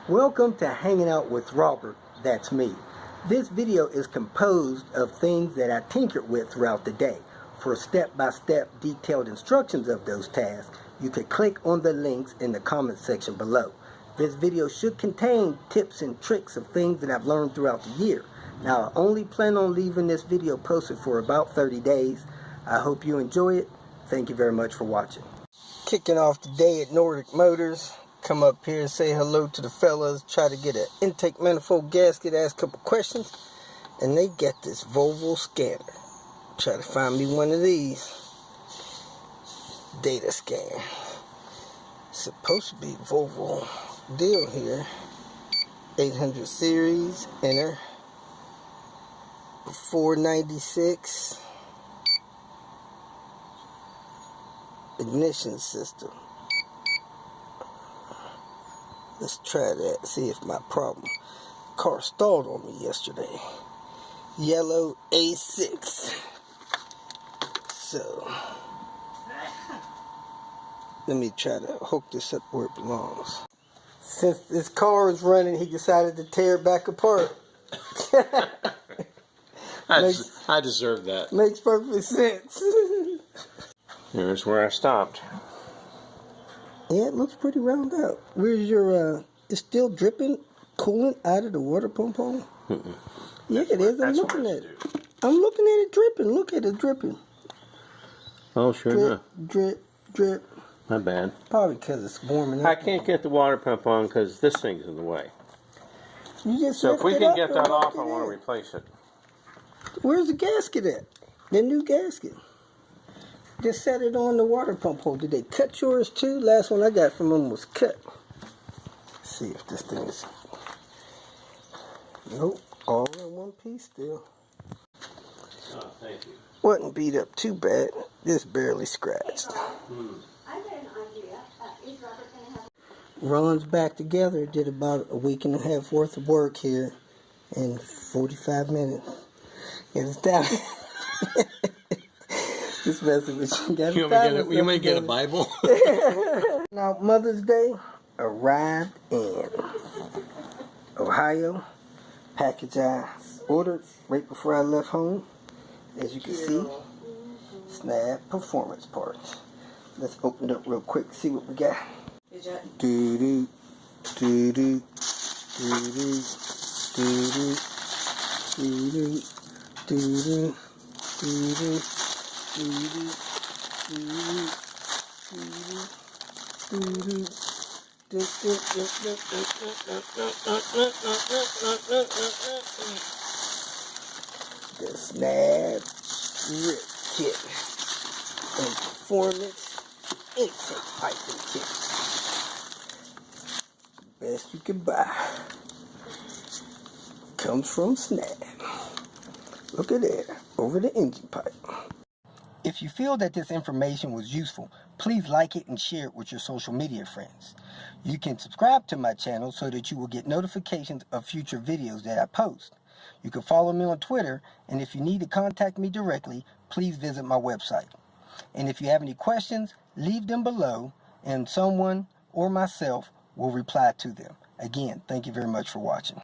Welcome to Hanging Out with Robert, that's me. This video is composed of things that I tinkered with throughout the day. For step-by-step detailed instructions of those tasks, you could click on the links in the comment section below. This video should contain tips and tricks of things that I've learned throughout the year. Now, I only plan on leaving this video posted for about 30 days. I hope you enjoy it. Thank you very much for watching. Kicking off the day at Nordic Motors. Come up here and say hello to the fellas, try to get an intake manifold gasket, ask a couple questions, and they got this Volvo scanner. Try to find me one of these. Data scan. Supposed to be Volvo deal here. 800 series, enter. 496. Ignition system. Let's try that, see if my problem. Car stalled on me yesterday. Yellow A6. So, let me try to hook this up where it belongs. Since this car is running, he decided to tear it back apart. I deserve that. Makes perfect sense. Here's where I stopped. Yeah, it looks pretty round out. Where's your, it's still dripping coolant out of the water pump hole? Mm-mm. Yeah, it is. I'm looking at it. I'm looking at it dripping. Look at it dripping. Oh, sure Drip, enough. drip, drip. My bad. Probably because it's warming up. I can't get the water pump on because this thing's in the way. You just So if we can get that off, I want want to replace it. Where's the gasket at? The new gasket. Just set it on the water pump hole. Did they cut yours too? Last one I got from them was cut. Let's see if this thing is... Nope. All in one piece still. Oh, thank you. Wasn't beat up too bad. Just barely scratched. Runs back together. Did about a week and a half worth of work here in 45 minutes. Get it down. Just messing with you. You may get a Bible. Now, Mother's Day arrived in Ohio. Package I ordered right before I left home. As you can see, Snap performance parts. Let's open it up real quick, see what we got. Doo-doo, doo-doo, doo-doo, doo-doo, doo-doo, doo-doo, doo-doo. The Snap Rip Kit and Performance Intake Piping Kit. Best you can buy. Comes from Snap. Look at that, over the engine pipe. If you feel that this information was useful, please like it and share it with your social media friends. You can subscribe to my channel so that you will get notifications of future videos that I post. You can follow me on Twitter, and if you need to contact me directly, please visit my website. And if you have any questions, leave them below, and someone or myself will reply to them. Again, thank you very much for watching.